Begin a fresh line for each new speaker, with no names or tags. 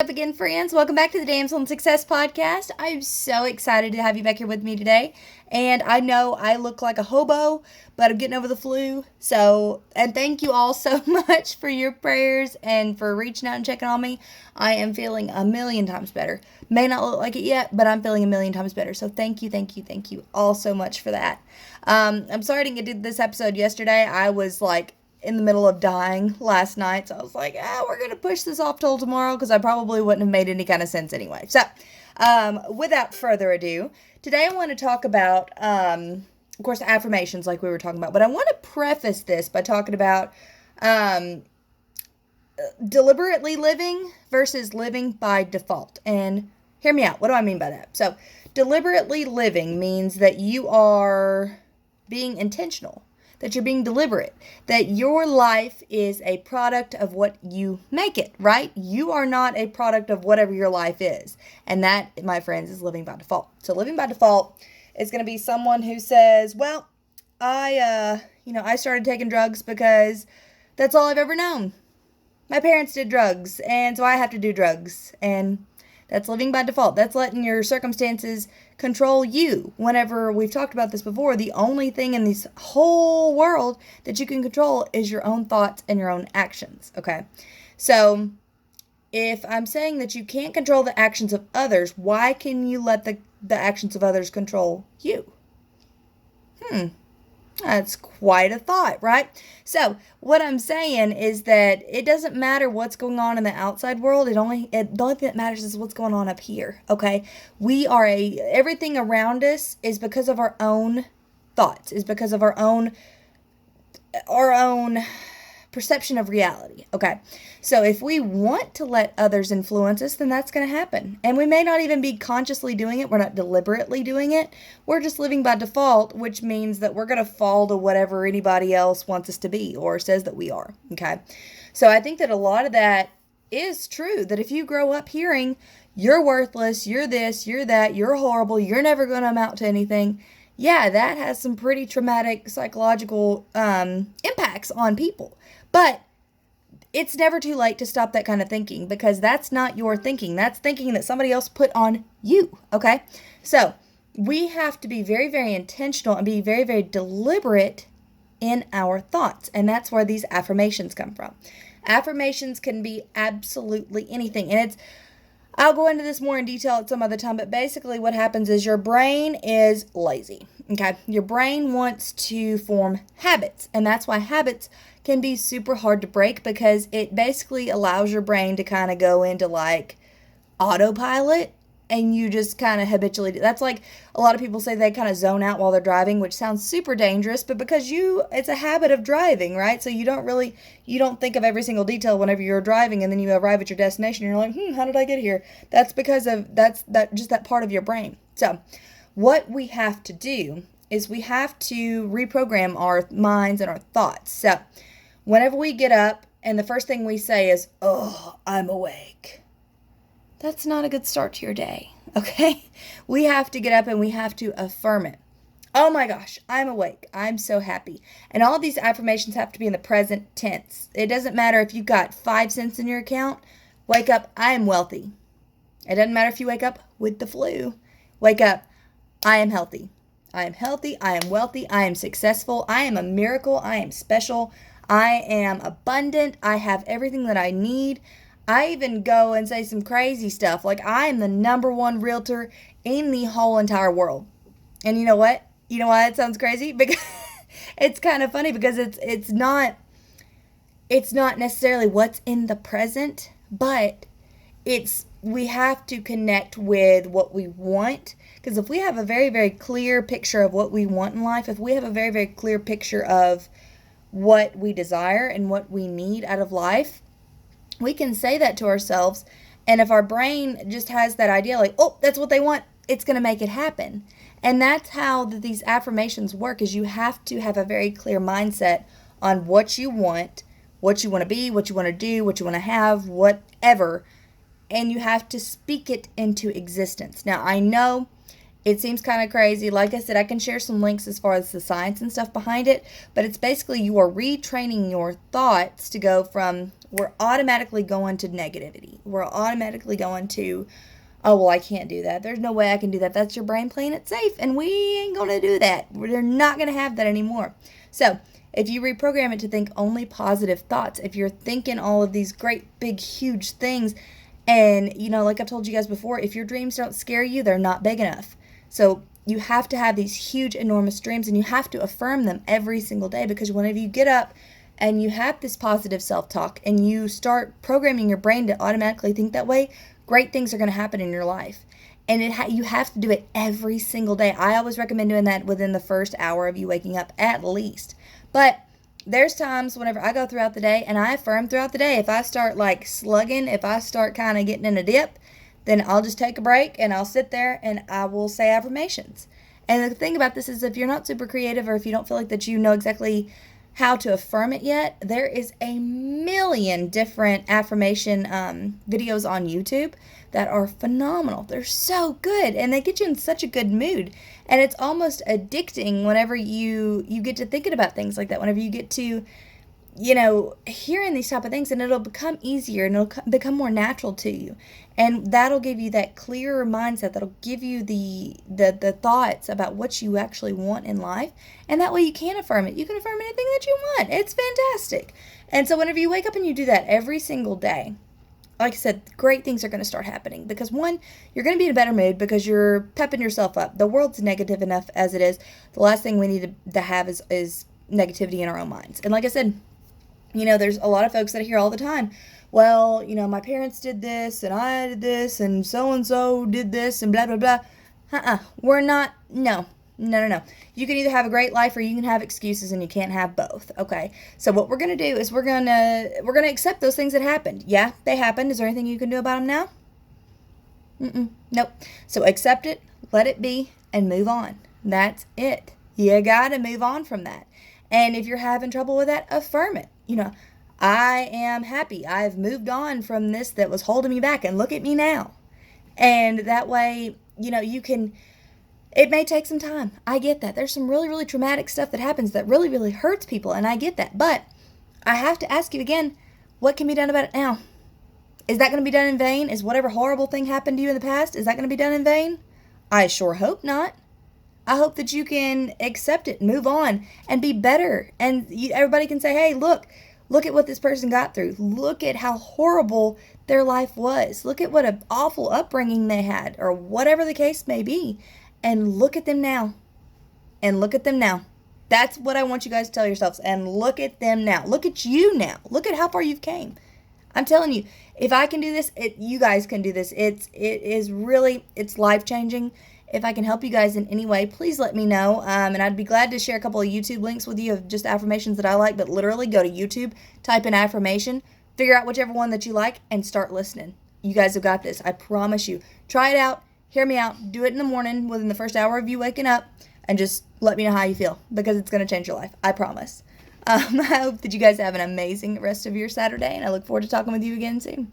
Up again, friends. Welcome back to the Damsel in Success podcast. I'm so excited to have you back here with me today. And I know I look like a hobo, but I'm getting over the flu. And thank you all so much for your prayers and for reaching out and checking on me. I am feeling a million times better. May not look like it yet, but I'm feeling a million times better. So thank you all so much for that. I'm sorry I didn't get to this episode yesterday. I was in the middle of dying last night. So I was like, we're going to push this off till tomorrow because I probably wouldn't have made any kind of sense anyway. So, without further ado, today I want to talk about, of course, affirmations like we were talking about. But I want to preface this by talking about deliberately living versus living by default. And hear me out. What do I mean by that? So, deliberately living means that you are being intentional, that you're being deliberate, that your life is a product of what you make it, right? You are not a product of whatever your life is. And that, my friends, is living by default. So living by default is going to be someone who says, well, I started taking drugs because that's all I've ever known. My parents did drugs, and so I have to do drugs. And that's living by default. That's letting your circumstances control you. Whenever we've talked about this before, the only thing in this whole world that you can control is your own thoughts and your own actions, okay? So if I'm saying that you can't control the actions of others, why can you let the actions of others control you? That's quite a thought, right? So what I'm saying is that it doesn't matter what's going on in the outside world. The only thing that matters is what's going on up here, okay? Everything around us is because of our own thoughts, is because of our own perception of reality, okay? So if we want to let others influence us, then that's going to happen. And we may not even be consciously doing it. We're not deliberately doing it. We're just living by default, which means that we're going to fall to whatever anybody else wants us to be or says that we are, okay? So I think that a lot of that is true, that if you grow up hearing, you're worthless, you're this, you're that, you're horrible, you're never going to amount to anything, yeah, that has some pretty traumatic psychological impacts on people. But it's never too late to stop that kind of thinking, because that's not your thinking. That's thinking that somebody else put on you, okay? So we have to be very, very intentional and be very, very deliberate in our thoughts. And that's where these affirmations come from. Affirmations can be absolutely anything. And I'll go into this more in detail at some other time, but basically what happens is your brain is lazy, okay? Your brain wants to form habits, and that's why habits can be super hard to break, because it basically allows your brain to kind of go into autopilot, and you just kind of habitually do. That's like a lot of people say they kind of zone out while they're driving, which sounds super dangerous, but because it's a habit of driving, right? So you don't think of every single detail whenever you're driving, and then you arrive at your destination and you're like, how did I get here? That's because of that part of your brain. So what we have to do is we have to reprogram our minds and our thoughts. So whenever we get up and the first thing we say is, oh, I'm awake, that's not a good start to your day, okay? We have to get up and we have to affirm it. Oh my gosh, I'm awake. I'm so happy. And all of these affirmations have to be in the present tense. It doesn't matter if you've got 5 cents in your account. Wake up, I am wealthy. It doesn't matter if you wake up with the flu. Wake up, I am healthy. I am healthy. I am wealthy. I am successful. I am a miracle. I am special. I am abundant. I have everything that I need. I even go and say some crazy stuff like I am the number one realtor in the whole entire world. And you know what? You know why that sounds crazy? Because it's kind of funny, because it's not necessarily what's in the present, but we have to connect with what we want. Because if we have a very, very clear picture of what we want in life, if we have a very, very clear picture of what we desire and what we need out of life, we can say that to ourselves. And if our brain just has that idea like, oh, that's what they want, it's going to make it happen. And that's how these affirmations work, is you have to have a very clear mindset on what you want to be, what you want to do, what you want to have, whatever. And you have to speak it into existence. Now, I know it seems kind of crazy. Like I said, I can share some links as far as the science and stuff behind it, but it's basically you are retraining your thoughts to go from we're automatically going to negativity. We're automatically going to, oh, well, I can't do that. There's no way I can do that. That's your brain playing it safe, and we ain't going to do that. We're not going to have that anymore. So if you reprogram it to think only positive thoughts, if you're thinking all of these great, big, huge things, and, like I've told you guys before, if your dreams don't scare you, they're not big enough. So you have to have these huge, enormous dreams, and you have to affirm them every single day, because whenever you get up and you have this positive self-talk and you start programming your brain to automatically think that way, great things are going to happen in your life. And you have to do it every single day. I always recommend doing that within the first hour of you waking up at least. But there's times whenever I go throughout the day and I affirm throughout the day. If I start like slugging, if I start kind of getting in a dip, then I'll just take a break and I'll sit there and I will say affirmations. And the thing about this is, if you're not super creative, or if you don't feel like that you know exactly how to affirm it yet, there is a million different affirmation videos on YouTube that are phenomenal. They're so good, and they get you in such a good mood. And it's almost addicting whenever you get to thinking about things like that, whenever you get to, hearing these type of things, and it'll become easier and it'll become more natural to you. And that'll give you that clearer mindset. That'll give you the thoughts about what you actually want in life. And that way you can affirm it. You can affirm anything that you want. It's fantastic. And so whenever you wake up and you do that every single day, like I said, great things are going to start happening. Because one, you're going to be in a better mood because you're pepping yourself up. The world's negative enough as it is. The last thing we need to have is negativity in our own minds. And like I said, there's a lot of folks that hear all the time, well, my parents did this, and I did this, and so did this, and blah, blah, blah. We're not, no. You can either have a great life or you can have excuses, and you can't have both, okay? So what we're going to do is we're going to accept those things that happened. Yeah, they happened. Is there anything you can do about them now? Nope. So accept it, let it be, and move on. That's it. You got to move on from that. And if you're having trouble with that, affirm it. I am happy. I've moved on from this that was holding me back, and look at me now. And that way, you can, it may take some time. I get that. There's some really, really traumatic stuff that happens that really, really hurts people, and I get that. But I have to ask you again, what can be done about it now? Is that going to be done in vain? Is whatever horrible thing happened to you in the past, is that going to be done in vain? I sure hope not. I hope that you can accept it, move on, and be better. And everybody can say, hey, look at what this person got through. Look at how horrible their life was. Look at what an awful upbringing they had, or whatever the case may be. And look at them now. And look at them now. That's what I want you guys to tell yourselves. And look at them now. Look at you now. Look at how far you've came. I'm telling you, if I can do this, you guys can do this. It is really, it's life-changing. If I can help you guys in any way, please let me know. And I'd be glad to share a couple of YouTube links with you of just affirmations that I like. But literally go to YouTube, type in affirmation, figure out whichever one that you like, and start listening. You guys have got this. I promise you. Try it out. Hear me out. Do it in the morning within the first hour of you waking up. And just let me know how you feel, because it's going to change your life. I promise. I hope that you guys have an amazing rest of your Saturday. And I look forward to talking with you again soon.